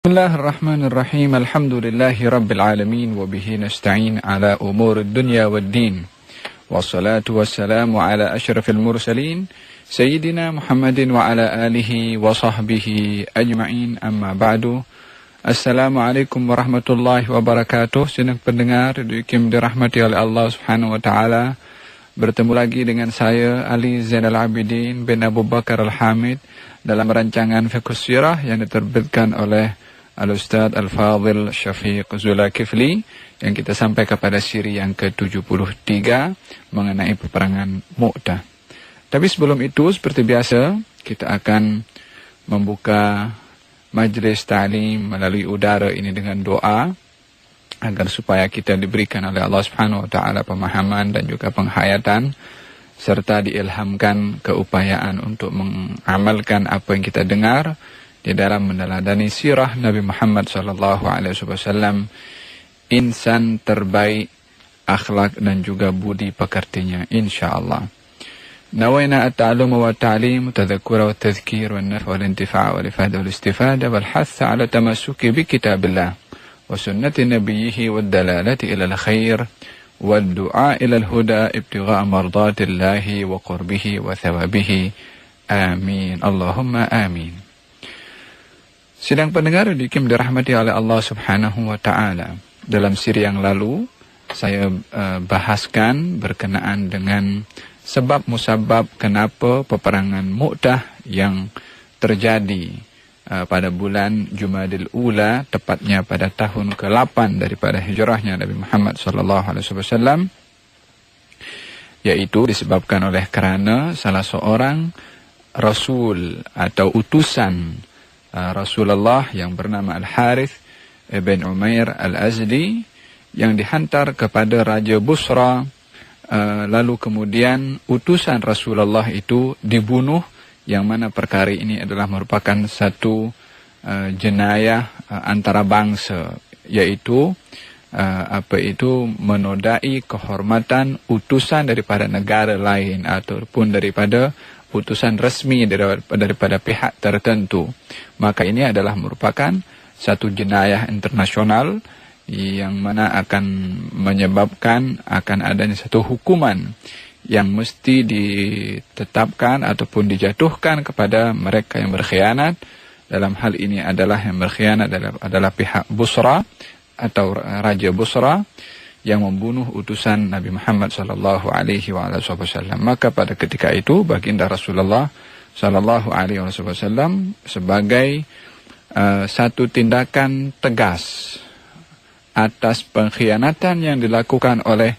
Bismillahirrahmanirrahim. Alhamdulillahi rabbil alamin wa bihi nasta'in ala umur dunya waddin. Wassalatu wassalamu ala asyrafil mursalin sayyidina Muhammadin wa ala alihi wa sahbihi ajma'in. Amma ba'du. Assalamualaikum warahmatullahi wabarakatuh. Sedang pendengar dikim dirahmati oleh Allah Subhanahu wa taala. Bertemu lagi dengan saya Ali Zainal Abidin bin Abu Bakar Al-Hamid dalam rancangan Fiqh Sirah yang diterbitkan oleh Al-Ustadz Al-Fadhil Syafiq Zulkifli yang kita sampai kepada siri yang ke-73 mengenai peperangan Mu'tah. Tapi sebelum itu, seperti biasa, kita akan membuka majlis ta'lim melalui udara ini dengan doa agar supaya kita diberikan oleh Allah Subhanahu wa taala pemahaman dan juga penghayatan serta diilhamkan keupayaan untuk mengamalkan apa yang kita dengar di dalam meneladani sirah Nabi Muhammad sallallahu alaihi wasallam, insan terbaik akhlak dan juga budi pekertinya insyaallah. Nawaina at-ta'allum wa at-ta'lim, tadhakkura wa at-tadhkir wa an-naf' wa al-intifa' wa al-ifada wa al-istifada wal hath 'ala tamassuki bi kitabillah wa sunnati nabiyhi wa ad-dalalati ila al-khair wa ad-du'a ila al-huda ibtigha'a mardatillahi wa qurbihi wa thawabihi. Amin. Allahumma amin. Sidang pendengar dikim dirahmati oleh Allah Subhanahu wa taala. Dalam siri yang lalu saya bahaskan berkenaan dengan sebab musabab kenapa peperangan Mu'tah yang terjadi pada bulan Jumadil Ula, tepatnya pada tahun ke-8 daripada hijrahnya Nabi Muhammad sallallahu alaihi wasallam, yaitu disebabkan oleh kerana salah seorang rasul atau utusan Rasulullah yang bernama Al-Harith ibn Umair Al-Azdi yang dihantar kepada Raja Busra, lalu kemudian utusan Rasulullah itu dibunuh, yang mana perkara ini adalah merupakan satu jenayah antara bangsa, yaitu menodai kehormatan utusan daripada negara lain ataupun daripada utusan resmi daripada pihak tertentu. Maka ini adalah merupakan satu jenayah internasional yang mana akan menyebabkan akan adanya satu hukuman yang mesti ditetapkan ataupun dijatuhkan kepada mereka yang berkhianat. Dalam hal ini adalah yang berkhianat adalah pihak Busra atau Raja Busra yang membunuh utusan Nabi Muhammad sallallahu alaihi wasallam. Maka pada ketika itu baginda Rasulullah sallallahu alaihi wasallam sebagai satu tindakan tegas atas pengkhianatan yang dilakukan oleh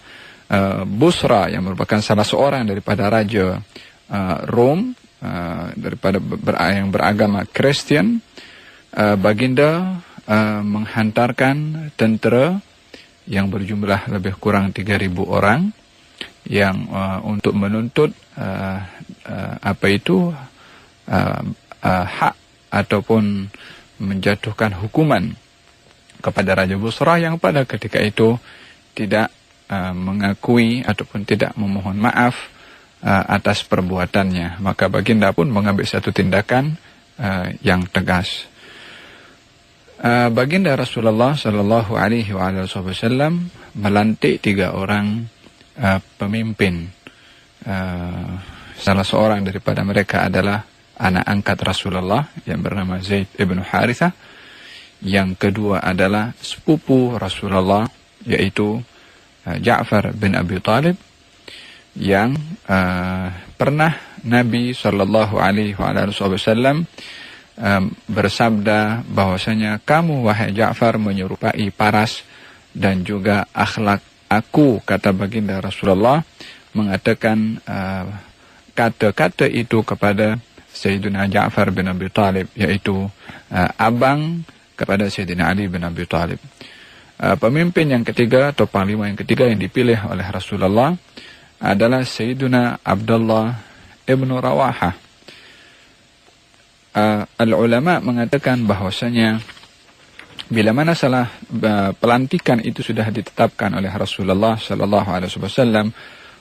Busra yang merupakan salah seorang daripada raja Rom yang beragama Kristen, baginda menghantarkan tentera yang berjumlah lebih kurang 3.000 orang yang untuk menuntut hak ataupun menjatuhkan hukuman kepada Raja Busra yang pada ketika itu tidak mengakui ataupun tidak memohon maaf atas perbuatannya. Maka baginda pun mengambil satu tindakan yang tegas. Baginda Rasulullah sallallahu alaihi wasallam melantik 3 orang pemimpin. Salah seorang daripada mereka adalah anak angkat Rasulullah yang bernama Zaid ibn Harithah. Yang kedua adalah sepupu Rasulullah, yaitu Ja'far bin Abi Talib, yang pernah Nabi sallallahu alaihi wasallam bersabda bahwasanya kamu wahai Ja'far menyerupai paras dan juga akhlak aku, kata baginda Rasulullah, mengatakan kata-kata itu kepada Sayyidina Ja'far bin Abi Talib, yaitu abang kepada Sayyidina Ali bin Abi Talib. Pemimpin yang ketiga atau panglima yang ketiga yang dipilih oleh Rasulullah adalah Sayyidina Abdullah ibn Rawahah. Al-ulama mengatakan bahwasanya bila mana salah pelantikan itu sudah ditetapkan oleh Rasulullah sallallahu alaihi wasallam,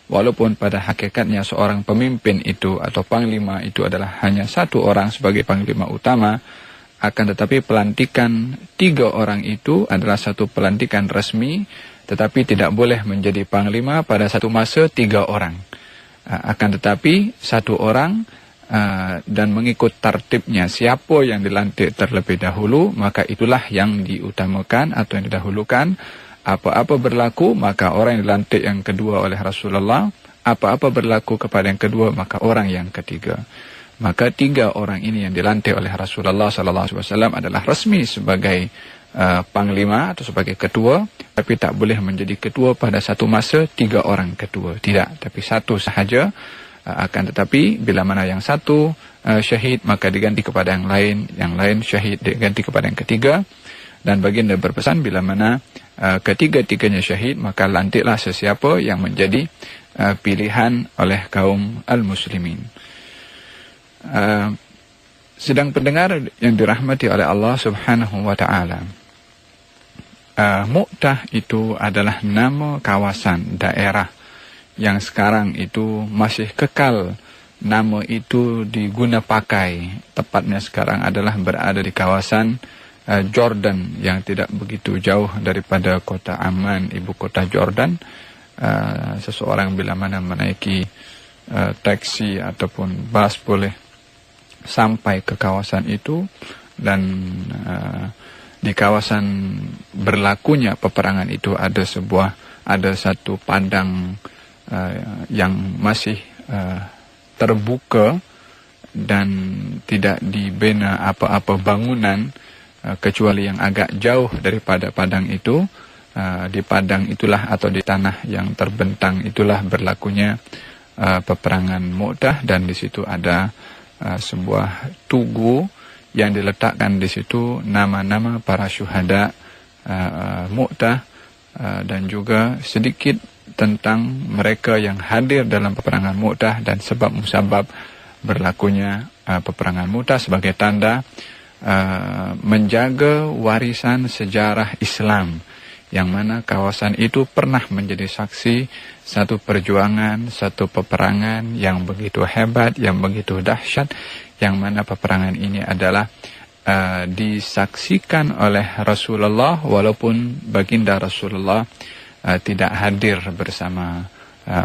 walaupun pada hakikatnya seorang pemimpin itu atau panglima itu adalah hanya satu orang sebagai panglima utama, Akan tetapi pelantikan 3 orang itu adalah satu pelantikan resmi, tetapi tidak boleh menjadi panglima pada satu masa 3 orang. Akan tetapi 1 orang dan mengikut tertibnya siapa yang dilantik terlebih dahulu, maka itulah yang diutamakan atau yang didahulukan. Apa-apa berlaku, maka orang yang dilantik yang kedua oleh Rasulullah. Apa-apa berlaku kepada yang kedua, maka orang yang ketiga. Maka 3 orang ini yang dilantik oleh Rasulullah SAW adalah resmi sebagai panglima atau sebagai ketua, tapi tak boleh menjadi ketua pada satu masa 3 orang ketua. Tidak, tapi satu sahaja. Akan tetapi bila mana yang satu syahid, maka diganti kepada yang lain syahid diganti kepada yang ketiga. Dan baginda berpesan bila mana ketiga-tiganya syahid, maka lantiklah sesiapa yang menjadi pilihan oleh kaum al-muslimin. Sedang pendengar yang dirahmati oleh Allah Subhanahu wa taala, Mu'tah itu adalah nama kawasan daerah yang sekarang itu masih kekal nama itu diguna pakai. Tepatnya sekarang adalah berada di kawasan Jordan yang tidak begitu jauh daripada kota Amman, ibu kota Jordan. Seseorang bila mana menaiki taksi ataupun bus boleh sampai ke kawasan itu, dan di kawasan berlakunya peperangan itu ada satu padang yang masih terbuka dan tidak dibina apa-apa bangunan, kecuali yang agak jauh daripada padang itu. Di padang itulah atau di tanah yang terbentang itulah berlakunya peperangan Mu'tah, dan di situ ada sebuah tugu yang diletakkan di situ nama-nama para syuhada Mu'tah, dan juga sedikit tentang mereka yang hadir dalam peperangan Mu'tah dan sebab musabab berlakunya peperangan Mu'tah sebagai tanda menjaga warisan sejarah Islam, yang mana kawasan itu pernah menjadi saksi satu perjuangan, satu peperangan yang begitu hebat, yang begitu dahsyat, yang mana peperangan ini adalah disaksikan oleh Rasulullah, walaupun baginda Rasulullah tidak hadir bersama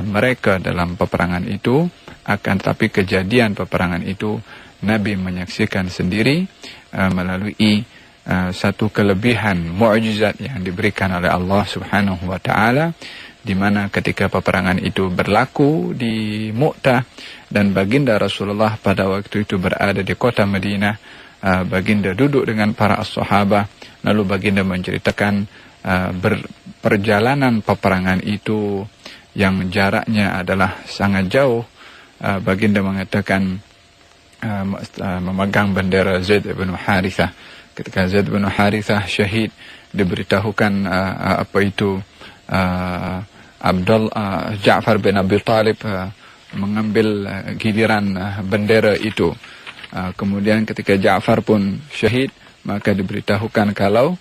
mereka dalam peperangan itu. Akan tetapi kejadian peperangan itu Nabi menyaksikan sendiri melalui satu kelebihan mukjizat yang diberikan oleh Allah Subhanahu wa taala, di mana ketika peperangan itu berlaku di Mu'tah dan baginda Rasulullah pada waktu itu berada di kota Madinah, baginda duduk dengan para sahabat, lalu baginda menceritakan perjalanan peperangan itu yang jaraknya adalah sangat jauh. Baginda mengatakan memegang bendera Zaid bin Harithah. Ketika Zaid bin Harithah syahid, diberitahukan Ja'far bin Abi Talib mengambil giliran bendera itu. Kemudian ketika Ja'far pun syahid, maka diberitahukan kalau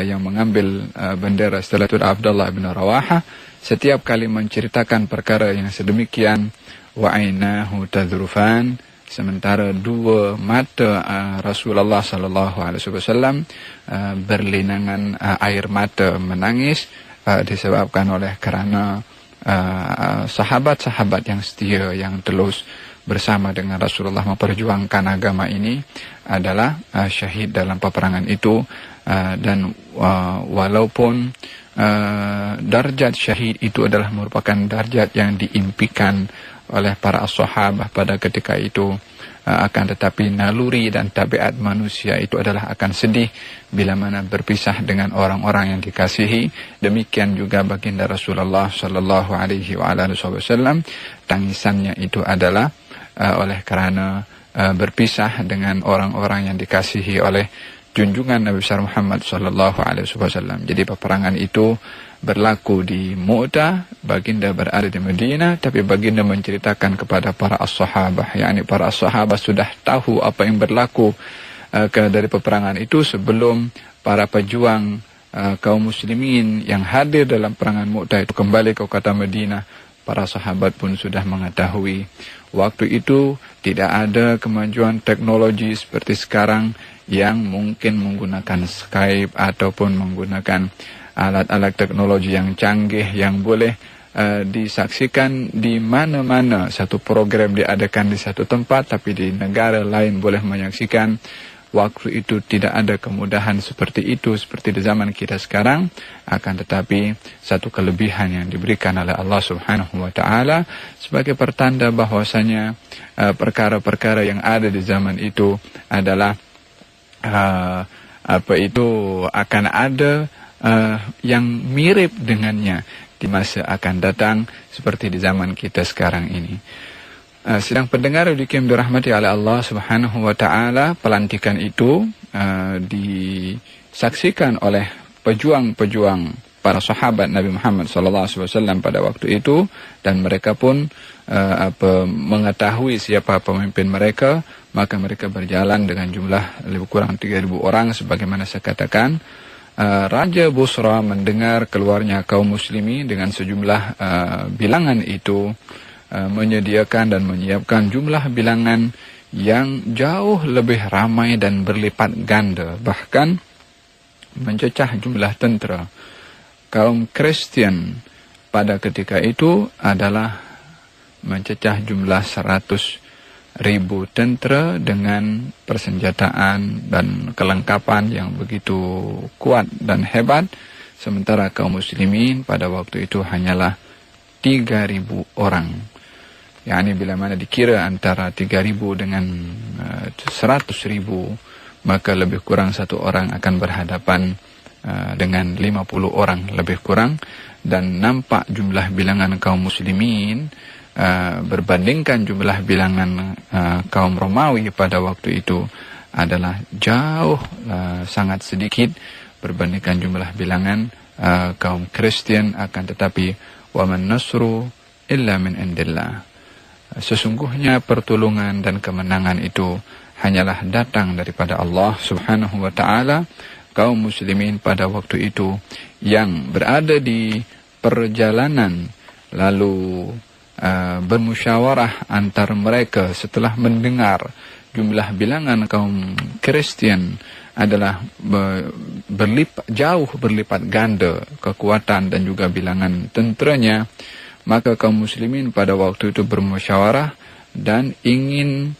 yang mengambil bendera setelah itu Abdullah bin Rawaha. Setiap kali menceritakan perkara yang sedemikian, wa'ainahu tadhrufan, sementara 2 mata Rasulullah sallallahu alaihi wasallam berlinangan air mata menangis, disebabkan oleh kerana sahabat-sahabat yang setia yang terus bersama dengan Rasulullah memperjuangkan agama ini adalah syahid dalam peperangan itu. Dan walaupun darjat syahid itu adalah merupakan darjat yang diimpikan oleh para sahabat pada ketika itu, akan tetapi naluri dan tabiat manusia itu adalah akan sedih bila mana berpisah dengan orang-orang yang dikasihi. Demikian juga baginda Rasulullah sallallahu alaihi wasallam, tangisannya itu adalah oleh kerana berpisah dengan orang-orang yang dikasihi oleh junjungan Nabi besar Muhammad sallallahu alaihi wasallam. Jadi peperangan itu berlaku di Mu'tah, baginda berada di Madinah, tapi baginda menceritakan kepada para as-sahabah, yakni para as-sahabah sudah tahu apa yang berlaku dari peperangan itu sebelum para pejuang kaum muslimin yang hadir dalam peperangan Mu'tah itu kembali ke kota Madinah. Para sahabat pun sudah mengetahui waktu itu tidak ada kemajuan teknologi seperti sekarang yang mungkin menggunakan Skype ataupun menggunakan alat-alat teknologi yang canggih yang boleh disaksikan di mana-mana. Satu program diadakan di satu tempat tapi di negara lain boleh menyaksikan. Waktu itu tidak ada kemudahan seperti itu seperti di zaman kita sekarang, akan tetapi satu kelebihan yang diberikan oleh Allah Subhanahu wa taala sebagai pertanda bahwasanya perkara-perkara yang ada di zaman itu adalah akan ada yang mirip dengannya di masa akan datang seperti di zaman kita sekarang ini. Sedang pendengar yang dirahmati oleh Allah Subhanahu wa taala, pelantikan itu disaksikan oleh pejuang-pejuang para sahabat Nabi Muhammad SAW pada waktu itu, dan mereka pun mengetahui siapa pemimpin mereka, maka mereka berjalan dengan jumlah lebih kurang 3.000 orang sebagaimana saya katakan. Raja Busra mendengar keluarnya kaum muslimin dengan sejumlah bilangan itu, menyediakan dan menyiapkan jumlah bilangan yang jauh lebih ramai dan berlipat ganda, bahkan mencecah jumlah tentera. Kaum Kristen pada ketika itu adalah mencecah jumlah 100.000 tentera dengan persenjataan dan kelengkapan yang begitu kuat dan hebat, sementara kaum muslimin pada waktu itu hanyalah 3.000 orang. Yani bila mana dikira antara 3.000 dengan 100.000, maka lebih kurang satu orang akan berhadapan dengan 50 orang lebih kurang. Dan nampak jumlah bilangan kaum muslimin berbandingkan jumlah bilangan kaum Romawi pada waktu itu adalah jauh sangat sedikit berbandingkan jumlah bilangan kaum Kristen. Akan tetapi wa man nasru illa min indillah, sesungguhnya pertolongan dan kemenangan itu hanyalah datang daripada Allah Subhanahu wa taala. Kaum muslimin pada waktu itu yang berada di perjalanan lalu bermusyawarah antar mereka setelah mendengar jumlah bilangan kaum Kristen adalah jauh berlipat ganda kekuatan dan juga bilangan tenteranya, maka kaum muslimin pada waktu itu bermusyawarah dan ingin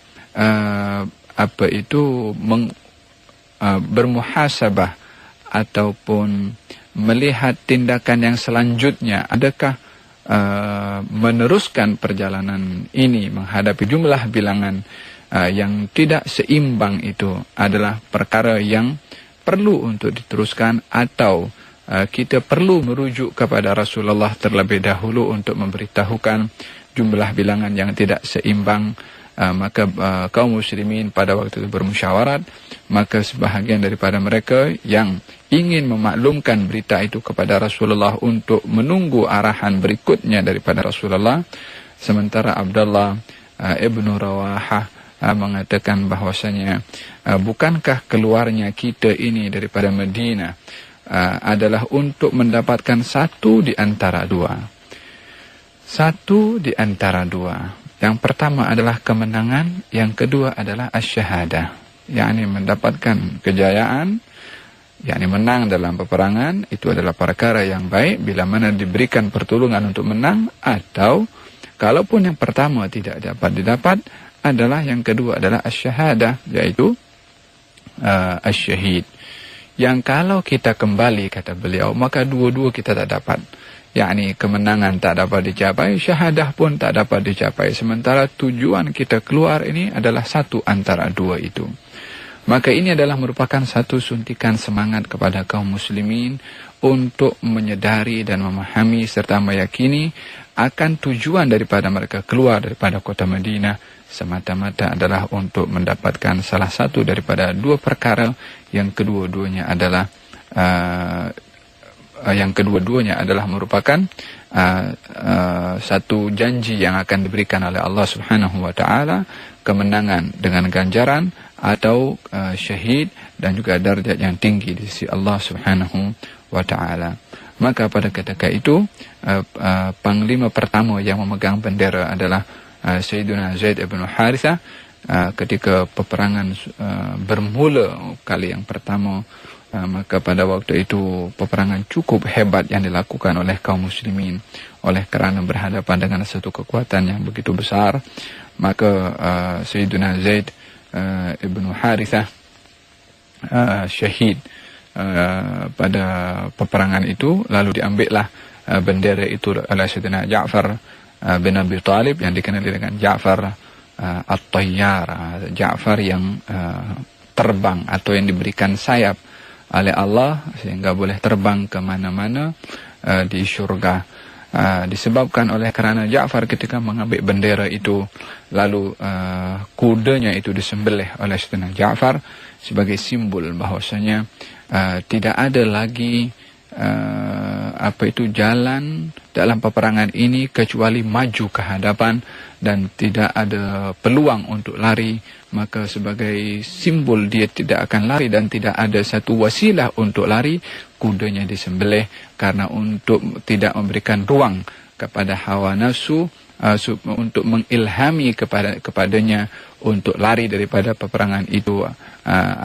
bermuhasabah ataupun melihat tindakan yang selanjutnya. Adakah meneruskan perjalanan ini menghadapi jumlah bilangan yang tidak seimbang itu adalah perkara yang perlu untuk diteruskan, atau kita perlu merujuk kepada Rasulullah terlebih dahulu untuk memberitahukan jumlah bilangan yang tidak seimbang. Maka kaum muslimin pada waktu itu bermusyawarat. Maka sebahagian daripada mereka yang ingin memaklumkan berita itu kepada Rasulullah untuk menunggu arahan berikutnya daripada Rasulullah, sementara Abdullah ibnu Rawahah mengatakan bahwasanya bukankah keluarnya kita ini daripada Madinah adalah untuk mendapatkan satu di antara dua. Satu di antara dua. Yang pertama adalah kemenangan, yang kedua adalah asy-syahadah, yakni mendapatkan kejayaan, yakni menang dalam peperangan. Itu adalah perkara yang baik bila mana diberikan pertolongan untuk menang, atau kalaupun yang pertama tidak dapat didapat adalah yang kedua adalah asy-syahadah, yaitu asy-syahid. Yang kalau kita kembali, kata beliau, maka dua-dua kita tak dapat. Yakni kemenangan tak dapat dicapai, syahadah pun tak dapat dicapai. Sementara tujuan kita keluar ini adalah satu antara dua itu. Maka ini adalah merupakan satu suntikan semangat kepada kaum muslimin untuk menyadari dan memahami serta meyakini akan tujuan daripada mereka keluar daripada kota Madinah semata-mata adalah untuk mendapatkan salah satu daripada dua perkara yang kedua-duanya adalah merupakan satu janji yang akan diberikan oleh Allah Subhanahu wa taala, kemenangan dengan ganjaran atau syahid dan juga darjat yang tinggi di sisi Allah Subhanahu wa taala. Maka pada ketika itu panglima pertama yang memegang bendera adalah Sayyidina Zaid ibn Harithah. ketika peperangan bermula kali yang pertama, maka pada waktu itu peperangan cukup hebat yang dilakukan oleh kaum muslimin. Oleh kerana berhadapan dengan satu kekuatan yang begitu besar, maka Sayyidina Zaid ibnu Harithah syahid pada peperangan itu. Lalu diambillah bendera itu oleh Sayyidina Ja'far bin Abi Talib, yang dikenali dengan Ja'far At-Tayyar, Ja'far yang terbang atau yang diberikan sayap oleh Allah sehingga boleh terbang ke mana-mana di syurga. Disebabkan oleh kerana Ja'far ketika mengambil bendera itu, lalu kudanya itu disembelih oleh Sayyidina Ja'far sebagai simbol bahwasanya tidak ada lagi jalan dalam peperangan ini kecuali maju ke hadapan dan tidak ada peluang untuk lari. Maka sebagai simbol dia tidak akan lari dan tidak ada satu wasilah untuk lari, kudanya disembelih karena untuk tidak memberikan ruang kepada hawa nafsu untuk mengilhami kepadanya untuk lari daripada peperangan itu,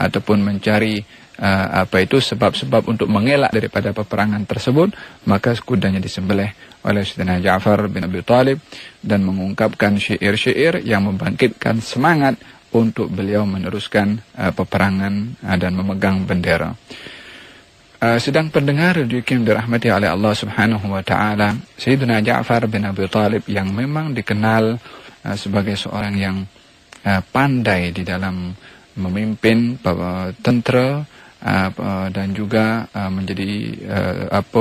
ataupun mencari sebab-sebab untuk mengelak daripada peperangan tersebut. Maka kudanya disembelih oleh Sayyidina Ja'far bin Abi Talib dan mengungkapkan syair-syair yang membangkitkan semangat untuk beliau meneruskan peperangan dan memegang bendera. Sedang pendengar yang dirahmati oleh Allah Subhanahu wa taala, Sayyidina Ja'far bin Abi Talib yang memang dikenal sebagai seorang yang pandai di dalam memimpin tentera dan juga menjadi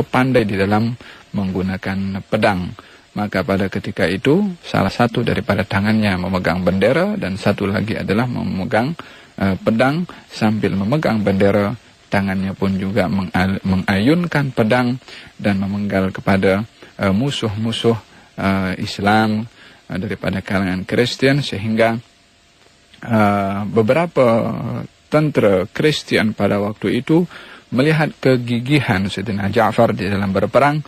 pandai di dalam menggunakan pedang. Maka pada ketika itu salah satu daripada tangannya memegang bendera dan satu lagi adalah memegang pedang. Sambil memegang bendera, tangannya pun juga mengayunkan pedang dan memenggal kepada musuh-musuh Islam daripada kalangan Kristen, sehingga beberapa tentera Kristen pada waktu itu melihat kegigihan Sayyidina Ja'far di dalam berperang,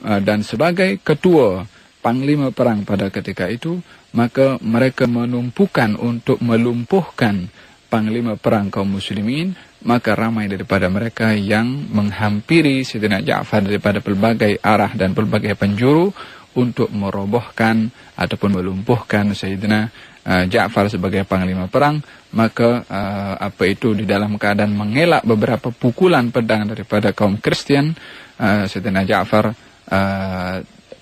dan sebagai ketua panglima perang pada ketika itu, maka mereka menumpukan untuk melumpuhkan panglima perang kaum muslimin. Maka ramai daripada mereka yang menghampiri Sayyidina Ja'far daripada pelbagai arah dan pelbagai penjuru untuk merobohkan ataupun melumpuhkan Sayyidina Ja'far sebagai panglima perang. Maka di dalam keadaan mengelak beberapa pukulan pedang daripada kaum Kristen, Sayyidina Ja'far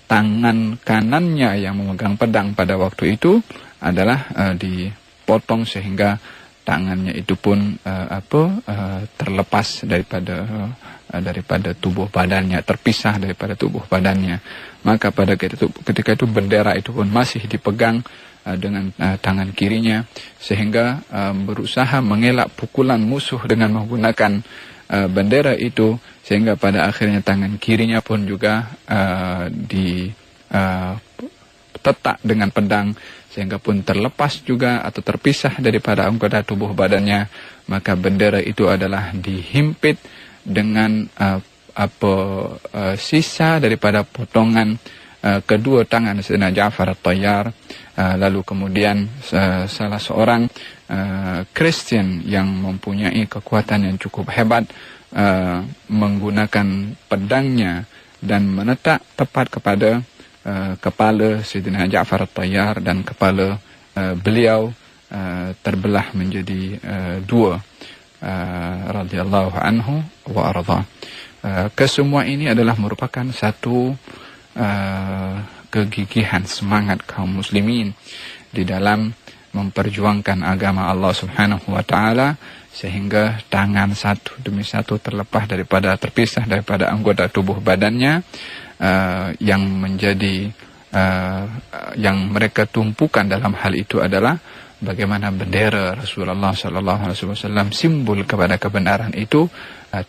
tangan kanannya yang memegang pedang pada waktu itu adalah dipotong sehingga tangannya itu pun terlepas daripada tubuh badannya, terpisah daripada tubuh badannya. Maka pada ketika itu bendera itu pun masih dipegang dengan tangan kirinya, sehingga berusaha mengelak pukulan musuh dengan menggunakan bendera itu, sehingga pada akhirnya tangan kirinya pun juga ditetak dengan pedang, sehingga pun terlepas juga atau terpisah daripada anggota tubuh badannya. Maka bendera itu adalah dihimpit dengan sisa daripada potongan kedua tangan Sayyidina Ja'far At-Tayyar. Lalu kemudian salah seorang Kristen yang mempunyai kekuatan yang cukup hebat menggunakan pedangnya dan menetak tepat kepada kepala Sayyidina Ja'far At-Tayyar, dan kepala beliau terbelah menjadi dua, radhiyallahu anhu wa arda. Kesemua ini adalah merupakan satu kegigihan semangat kaum muslimin di dalam memperjuangkan agama Allah Subhanahu wa taala, sehingga tangan satu demi satu terpisah daripada anggota tubuh badannya, yang menjadi yang mereka tumpukan dalam hal itu adalah bagaimana bendera Rasulullah sallallahu alaihi wasallam, simbol kepada kebenaran itu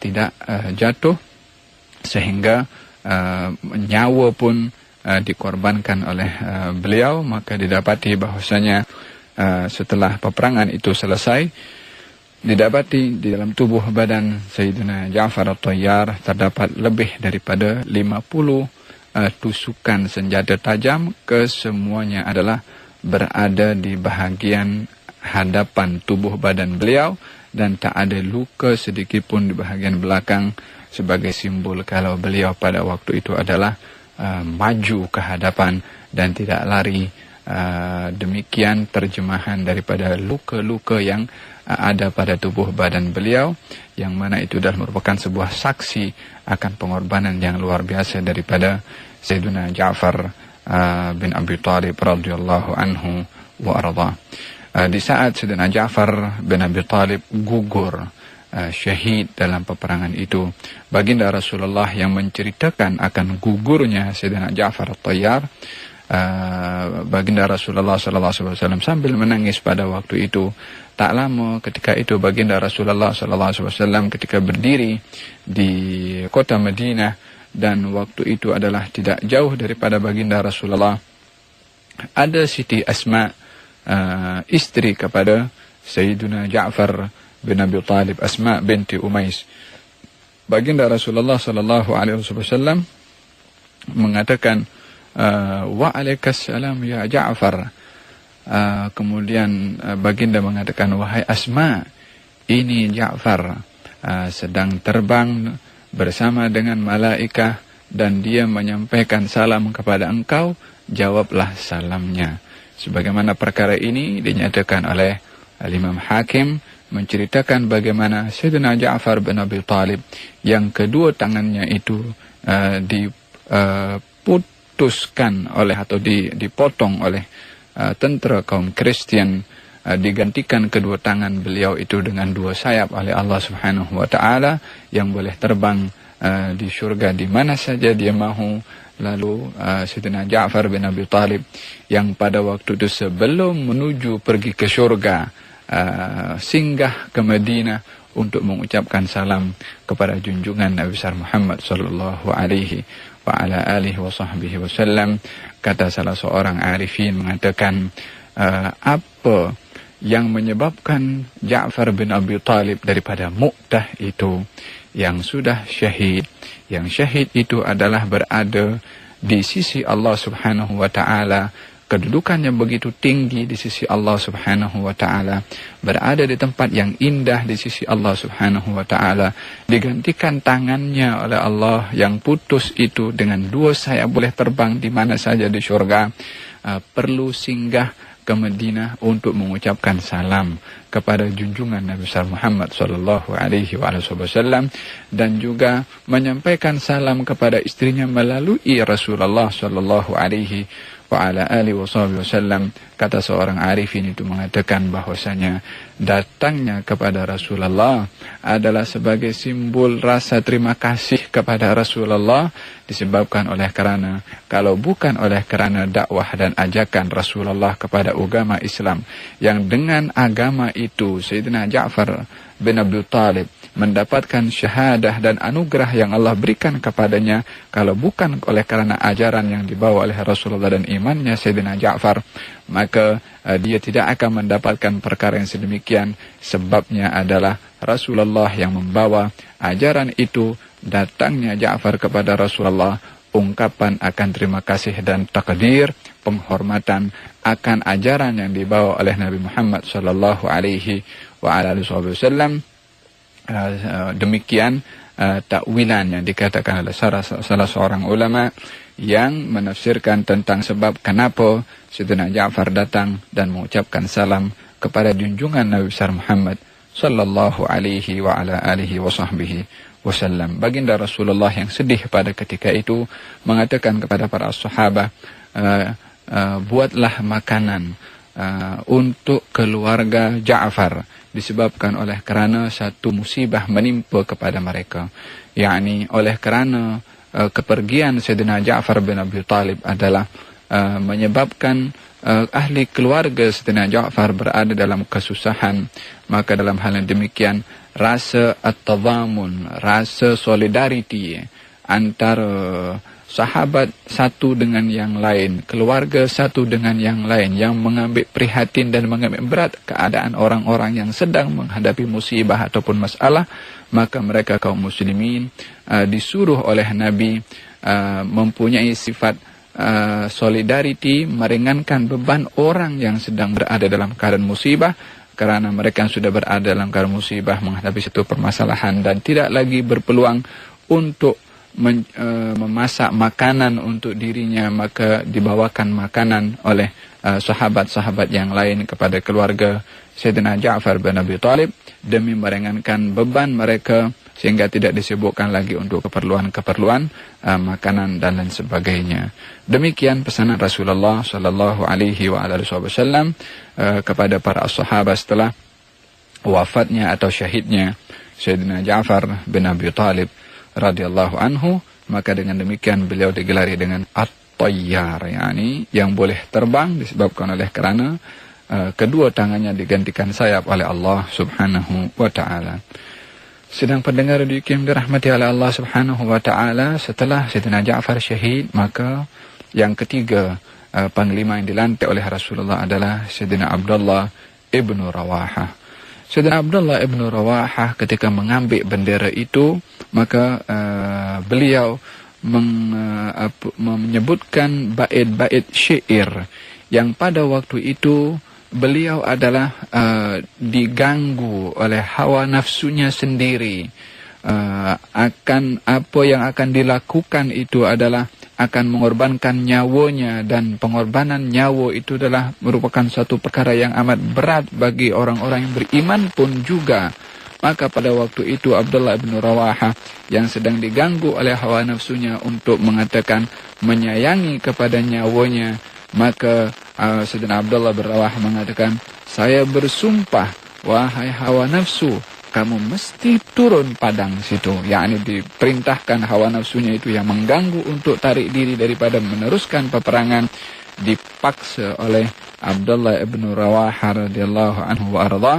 tidak jatuh, sehingga nyawa pun dikorbankan oleh beliau. Maka didapati bahwasanya setelah peperangan itu selesai, didapati di dalam tubuh badan Sayyidina Ja'far At-Tayyar terdapat lebih daripada 50 tusukan senjata tajam. Kesemuanya adalah berada di bahagian hadapan tubuh badan beliau dan tak ada luka sedikit pun di bahagian belakang, sebagai simbol kalau beliau pada waktu itu adalah maju ke hadapan dan tidak lari. Demikian terjemahan daripada luka-luka yang ada pada tubuh badan beliau, yang mana itu adalah merupakan sebuah saksi akan pengorbanan yang luar biasa daripada Sayyidina Ja'far bin Abi Talib radhiyallahu anhu wa arda. Di saat Sayyidina Ja'far bin Abi Talib gugur syahid dalam peperangan itu, baginda Rasulullah yang menceritakan akan gugurnya Sayyidina Ja'far At-Tayyar, baginda Rasulullah SAW sambil menangis pada waktu itu. Tak lama ketika itu baginda Rasulullah SAW ketika berdiri di kota Madinah, dan waktu itu adalah tidak jauh daripada baginda Rasulullah ada Siti Asma, istri kepada Sayyidina Ja'far bin Abi Talib, Asma binti Umais. Baginda Rasulullah SAW mengatakan, wa'alaikassalam ya Ja'far. Kemudian baginda mengatakan, wahai Asma, ini Ja'far sedang terbang bersama dengan malaikah dan dia menyampaikan salam kepada engkau, jawablah salamnya. Sebagaimana perkara ini dinyatakan oleh Imam Hakim, menceritakan bagaimana Sayyidina Ja'far bin Abi Talib yang kedua tangannya itu diputuskan oleh atau dipotong oleh tentara kaum Kristen, digantikan kedua tangan beliau itu dengan dua sayap oleh Allah Subhanahu wa taala yang boleh terbang di syurga di mana saja dia mahu. Lalu Sayyidina Ja'far bin Abi Talib yang pada waktu itu sebelum menuju pergi ke syurga, singgah ke Madinah untuk mengucapkan salam kepada junjungan Nabi besar Muhammad sallallahu alaihi wa ala alihi wa sahbihi wasallam. Kata salah seorang arifin mengatakan, apa yang menyebabkan Ja'far bin Abi Talib daripada Mu'tah itu yang sudah syahid, yang syahid itu adalah berada di sisi Allah Subhanahu wa taala, kedudukannya begitu tinggi di sisi Allah Subhanahu wa taala, berada di tempat yang indah di sisi Allah Subhanahu wa taala, digantikan tangannya oleh Allah yang putus itu dengan dua sayap boleh terbang di mana saja di syurga, perlu singgah ke Madinah untuk mengucapkan salam kepada junjungan Nabi besar Muhammad sallallahu alaihi wasallam dan juga menyampaikan salam kepada istrinya melalui Rasulullah sallallahu alaihi wa ala alihi wasallam. Kata seorang arifin itu mengatakan bahwasanya datangnya kepada Rasulullah adalah sebagai simbol rasa terima kasih kepada Rasulullah, disebabkan oleh karena kalau bukan oleh karena dakwah dan ajakan Rasulullah kepada agama Islam, yang dengan agama itu Sayyidina Ja'far bin Abi Talib mendapatkan syahadah dan anugerah yang Allah berikan kepadanya, kalau bukan oleh karena ajaran yang dibawa oleh Rasulullah dan imannya Sayyidina Ja'far, maka dia tidak akan mendapatkan perkara yang sedemikian. Sebabnya adalah Rasulullah yang membawa ajaran itu. Datangnya Ja'far kepada Rasulullah, ungkapan akan terima kasih dan takdir, penghormatan akan ajaran yang dibawa oleh Nabi Muhammad sallallahu alaihi wa alihi wasallam. Demikian takwilan yang dikatakan oleh salah seorang ulama yang menafsirkan tentang sebab kenapa Sayyidina Ja'far datang dan mengucapkan salam kepada junjungan Nabi besar Muhammad sallallahu alaihi wa ala alihi wa sahbihi wasallam. Baginda Rasulullah yang sedih pada ketika itu mengatakan kepada para sahabat, buatlah makanan untuk keluarga Ja'far, disebabkan oleh kerana satu musibah menimpa kepada mereka, yakni oleh kerana kepergian Sayyidina Ja'far bin Abi Talib adalah menyebabkan ahli keluarga Sayyidina Ja'far berada dalam kesusahan. Maka dalam hal yang demikian, rasa at-tadhamun, rasa solidariti antara sahabat satu dengan yang lain, keluarga satu dengan yang lain, yang mengambil prihatin dan mengambil berat keadaan orang-orang yang sedang menghadapi musibah ataupun masalah, maka mereka kaum muslimin disuruh oleh Nabi mempunyai sifat solidarity, meringankan beban orang yang sedang berada dalam keadaan musibah, karena mereka yang sudah berada dalam keadaan musibah menghadapi satu permasalahan dan tidak lagi berpeluang untuk memasak makanan untuk dirinya, maka dibawakan makanan oleh sahabat-sahabat yang lain kepada keluarga Sayyidina Ja'far bin Abi Thalib demi meringankan beban mereka sehingga tidak disibukkan lagi untuk keperluan-keperluan makanan dan lain sebagainya. Demikian pesanan Rasulullah sallallahu alaihi wasallam kepada para sahabat setelah wafatnya atau syahidnya Sayyidina Ja'far bin Abi Thalib radhiyallahu anhu. Maka dengan demikian beliau digelari dengan At-Tayyar, yakni yang boleh terbang, disebabkan oleh kerana kedua tangannya digantikan sayap oleh Allah Subhanahu wa taala. Sedang pendengar radio yang dirahmati oleh Allah Subhanahu wa taala, setelah Sayyidina Ja'far syahid, maka yang ketiga panglima yang dilantik oleh Rasulullah adalah Sayyidina Abdullah ibnu Rawahah. Sayyidina Abdullah ibnu Rawahah ketika mengambil bendera itu, maka beliau menyebutkan bait-bait syair yang pada waktu itu beliau adalah diganggu oleh hawa nafsunya sendiri. Akan apa yang akan dilakukan itu adalah akan mengorbankan nyawanya, dan pengorbanan nyawa itu adalah merupakan satu perkara yang amat berat bagi orang-orang yang beriman pun juga. Maka pada waktu itu Abdullah bin Rawahah yang sedang diganggu oleh hawa nafsunya untuk mengatakan menyayangi kepada nyawanya, maka Sayyidina Abdullah bin Rawahah mengatakan, saya bersumpah wahai hawa nafsu, kamu mesti turun padang situ. Yakni diperintahkan hawa nafsunya itu yang mengganggu untuk tarik diri daripada meneruskan peperangan, dipaksa oleh Abdullah bin Rawahah radhiyallahu anhu wa arda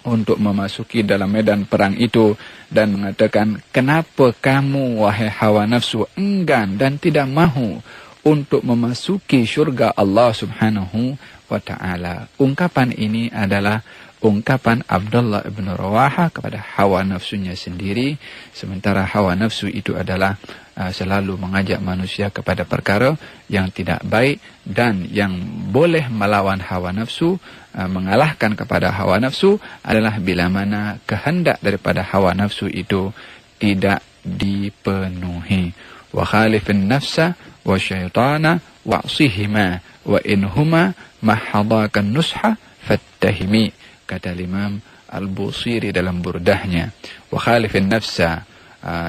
untuk memasuki dalam medan perang itu dan mengatakan, kenapa kamu wahai hawa nafsu enggan dan tidak mahu untuk memasuki syurga Allah Subhanahu wa taala. Ungkapan ini adalah ungkapan Abdullah bin Rawahah kepada hawa nafsunya sendiri, sementara hawa nafsu itu adalah selalu mengajak manusia kepada perkara yang tidak baik, dan yang boleh melawan hawa nafsu, mengalahkan kepada hawa nafsu adalah bila mana kehendak daripada hawa nafsu itu tidak dipenuhi. Wa khalifin nafsa wa syaitana wa'sihima wa inhuma mahadakan nusha fattahimi, kata Imam Al-Busiri dalam burdahnya. Wa khalifin nafsa,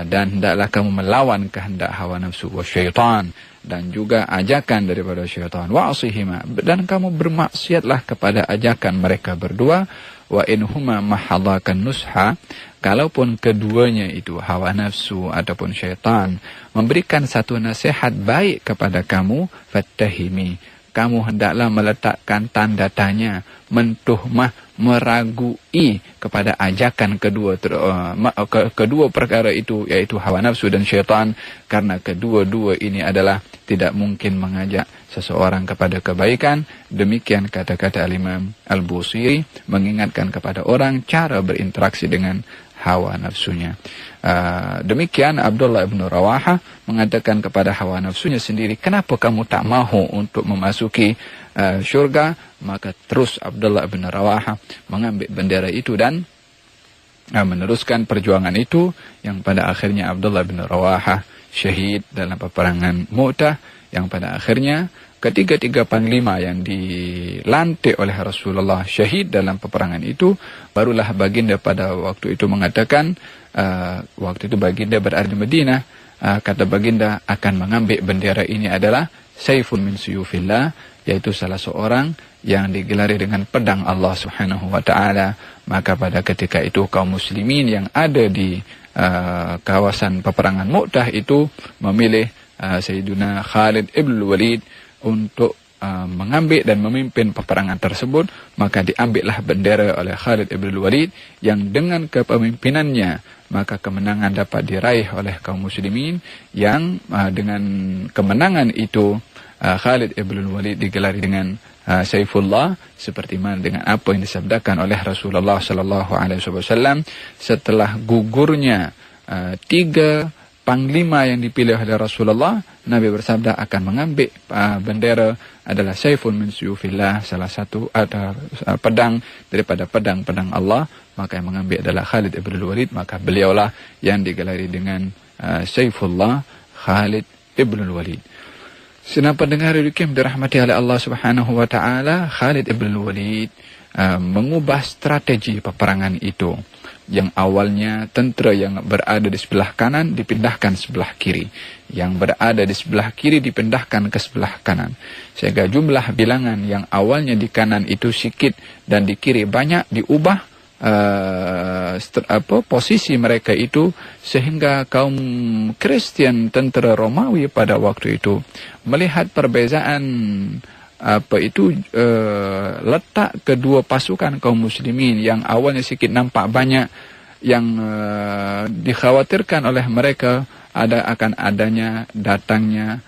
dan hendaklah kamu melawan kehendak hawa nafsu, wa syaitan, dan juga ajakan daripada syaitan, wa'sihima, dan kamu bermaksiatlah kepada ajakan mereka berdua. Wa inhuma mahadakan nusha, kalaupun keduanya itu hawa nafsu ataupun syaitan memberikan satu nasihat baik kepada kamu, fattahimi, kamu hendaklah meletakkan tanda tanya, mentuhmah, meragui kepada ajakan kedua perkara itu, yaitu hawa nafsu dan syaitan, karena kedua-dua ini adalah tidak mungkin mengajak seseorang kepada kebaikan. Demikian kata-kata Imam Al-Busiri mengingatkan kepada orang cara berinteraksi dengan hawa nafsunya. Demikian Abdullah bin Rawahah mengatakan kepada hawa nafsunya sendiri, kenapa kamu tak mahu untuk memasuki syurga? Maka terus Abdullah bin Rawahah mengambil bendera itu dan meneruskan perjuangan itu, yang pada akhirnya Abdullah bin Rawahah syahid dalam peperangan Mu'tah, yang pada akhirnya ketiga-tiga panglima yang dilantik oleh Rasulullah syahid dalam peperangan itu. Barulah baginda pada waktu itu mengatakan, waktu itu baginda berada di Madinah, kata baginda akan mengambil bendera ini adalah Saifun min suyufillah, yaitu salah seorang yang digelari dengan pedang Allah Subhanahu wa taala. Maka pada ketika itu kaum muslimin yang ada di kawasan peperangan Mu'tah itu memilih Sayyiduna Khalid ibn Walid untuk mengambil dan memimpin peperangan tersebut. Maka diambillah bendera oleh Khalid ibn Walid, yang dengan kepemimpinannya maka kemenangan dapat diraih oleh kaum muslimin, yang dengan kemenangan itu Khalid ibn Walid digelari dengan Saifullah, seperti mana dengan apa yang disabdakan oleh Rasulullah sallallahu alaihi wasallam setelah gugurnya 3 panglima yang dipilih oleh Rasulullah, Nabi bersabda akan mengambil bendera adalah saifun min suyufillah, salah satu ada pedang daripada pedang-pedang Allah, maka yang mengambil adalah Khalid ibn Walid, maka beliaulah yang digelari dengan Saifullah Khalid ibn Walid. Senang pendengar Yukim dirahmati oleh Allah Subhanahu wa taala, Khalid ibn Walid mengubah strategi peperangan itu. Yang awalnya tentera yang berada di sebelah kanan dipindahkan sebelah kiri, yang berada di sebelah kiri dipindahkan ke sebelah kanan, sehingga jumlah bilangan yang awalnya di kanan itu sedikit dan di kiri banyak diubah posisi mereka itu, sehingga kaum Kristen tentera Romawi pada waktu itu melihat perbezaan letak kedua pasukan kaum muslimin yang awalnya sedikit nampak banyak, yang dikhawatirkan oleh mereka akan adanya datangnya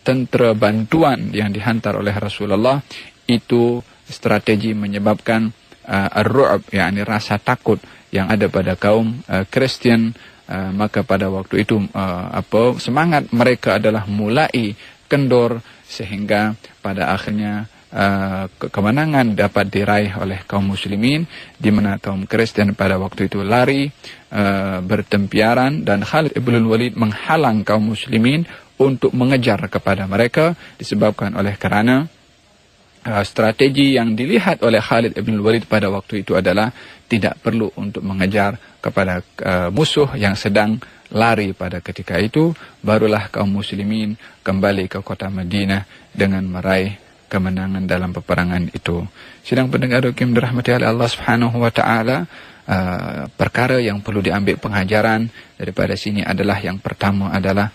tentera bantuan yang dihantar oleh Rasulullah. Itu strategi menyebabkan ar-ru'b, yakni rasa takut yang ada pada kaum Kristen. Maka pada waktu itu semangat mereka adalah mulai kendor, sehingga pada akhirnya kemenangan dapat diraih oleh kaum muslimin, di mana kaum Kristen pada waktu itu lari bertempiaran, dan Khalid ibn Walid menghalang kaum muslimin untuk mengejar kepada mereka, disebabkan oleh karena strategi yang dilihat oleh Khalid ibn Walid pada waktu itu adalah tidak perlu untuk mengejar kepada musuh yang sedang lari pada ketika itu. Barulah kaum muslimin kembali ke kota Madinah dengan meraih kemenangan dalam peperangan itu. Sidang pendengar Yukim dirahmati oleh Allah Subhanahu wa taala, perkara yang perlu diambil pengajaran daripada sini adalah, yang pertama adalah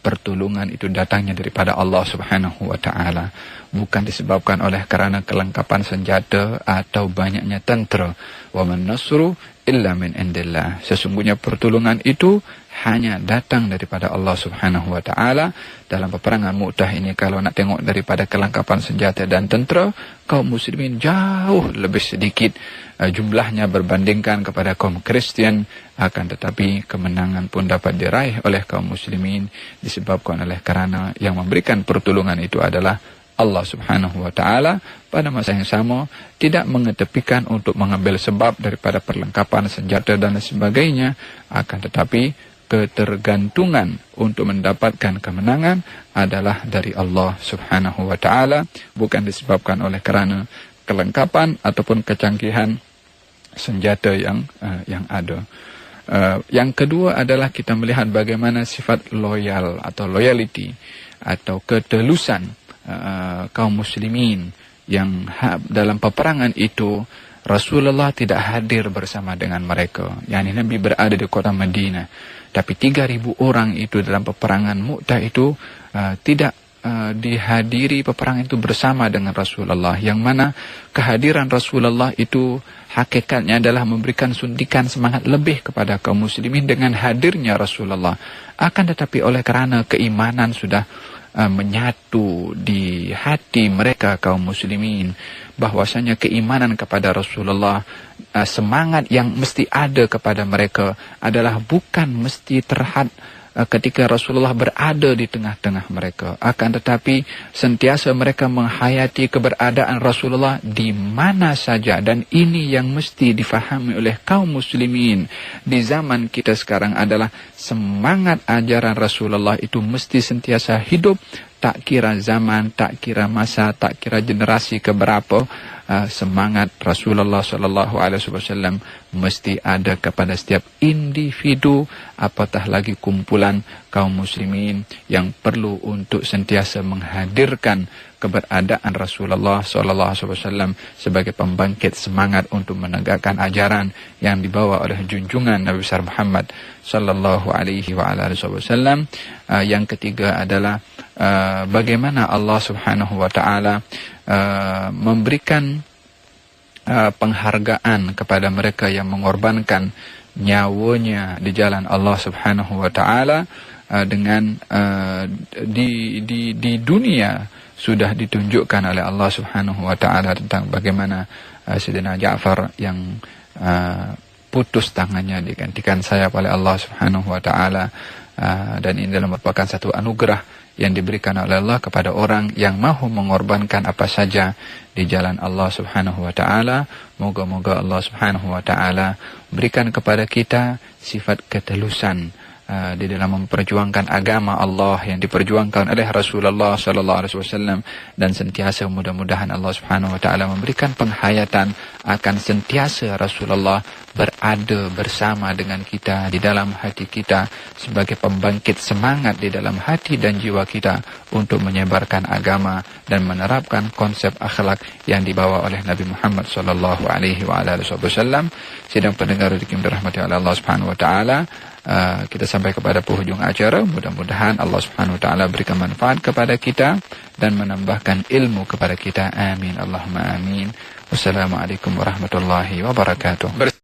pertolongan itu datangnya daripada Allah Subhanahu wa taala, bukan disebabkan oleh kerana kelengkapan senjata atau banyaknya tentera. Wa man nasru illa min indillah. Sesungguhnya pertolongan itu hanya datang daripada Allah Subhanahu wa taala. Dalam peperangan Mu'tah ini, kalau nak tengok daripada kelengkapan senjata dan tentera, kaum muslimin jauh lebih sedikit jumlahnya berbandingkan kepada kaum Kristian, akan tetapi kemenangan pun dapat diraih oleh kaum muslimin disebabkan oleh kerana yang memberikan pertolongan itu adalah Allah Subhanahu wa taala. Pada masa yang sama tidak mengetepikan untuk mengambil sebab daripada perlengkapan senjata dan sebagainya, akan tetapi ketergantungan untuk mendapatkan kemenangan adalah dari Allah Subhanahu wa taala, bukan disebabkan oleh kerana kelengkapan ataupun kecanggihan senjata yang ada. Yang kedua adalah kita melihat bagaimana sifat loyal atau loyalty atau ketelusan kaum muslimin, yang dalam peperangan itu Rasulullah tidak hadir bersama dengan mereka. Yani Nabi berada di kota Madinah, tapi 3.000 orang itu dalam peperangan Mu'tah itu tidak dihadiri peperangan itu bersama dengan Rasulullah, yang mana kehadiran Rasulullah itu hakikatnya adalah memberikan suntikan semangat lebih kepada kaum muslimin dengan hadirnya Rasulullah. Akan tetapi oleh kerana keimanan sudah menyatu di hati mereka kaum muslimin, bahwasanya keimanan kepada Rasulullah, semangat yang mesti ada kepada mereka adalah bukan mesti terhad ketika Rasulullah berada di tengah-tengah mereka, akan tetapi sentiasa mereka menghayati keberadaan Rasulullah di mana saja. Dan ini yang mesti difahami oleh kaum muslimin di zaman kita sekarang adalah semangat ajaran Rasulullah itu mesti sentiasa hidup, tak kira zaman, tak kira masa, tak kira generasi keberapa. Semangat Rasulullah SAW mesti ada kepada setiap individu, apatah lagi kumpulan kaum muslimin yang perlu untuk sentiasa menghadirkan keberadaan Rasulullah SAW sebagai pembangkit semangat untuk menegakkan ajaran yang dibawa oleh junjungan Nabi besar Muhammad SAW. Yang ketiga adalah bagaimana Allah Subhanahu wa taala memberikan penghargaan kepada mereka yang mengorbankan nyawanya di jalan Allah Subhanahu wa taala, dengan di dunia sudah ditunjukkan oleh Allah Subhanahu wa taala tentang bagaimana Sayyidina Ja'far yang putus tangannya digantikan sayap oleh Allah Subhanahu wa taala. Dan ini adalah merupakan satu anugerah yang diberikan oleh Allah kepada orang yang mahu mengorbankan apa saja di jalan Allah Subhanahu wa taala. Moga-moga Allah Subhanahu wa taala berikan kepada kita sifat ketelusan di dalam memperjuangkan agama Allah yang diperjuangkan oleh Rasulullah sallallahu alaihi wasallam, dan sentiasa mudah-mudahan Allah Subhanahu wa taala memberikan penghayatan akan sentiasa Rasulullah berada bersama dengan kita di dalam hati kita sebagai pembangkit semangat di dalam hati dan jiwa kita untuk menyebarkan agama dan menerapkan konsep akhlak yang dibawa oleh Nabi Muhammad sallallahu alaihi wasallam. Sidang pendengar yang dirahmati oleh Allah Subhanahu wa taala, kita sampai kepada penghujung acara. Mudah-mudahan Allah Subhanahu wa taala berikan manfaat kepada kita dan menambahkan ilmu kepada kita. Amin Allahumma amin. Wassalamualaikum warahmatullahi wabarakatuh.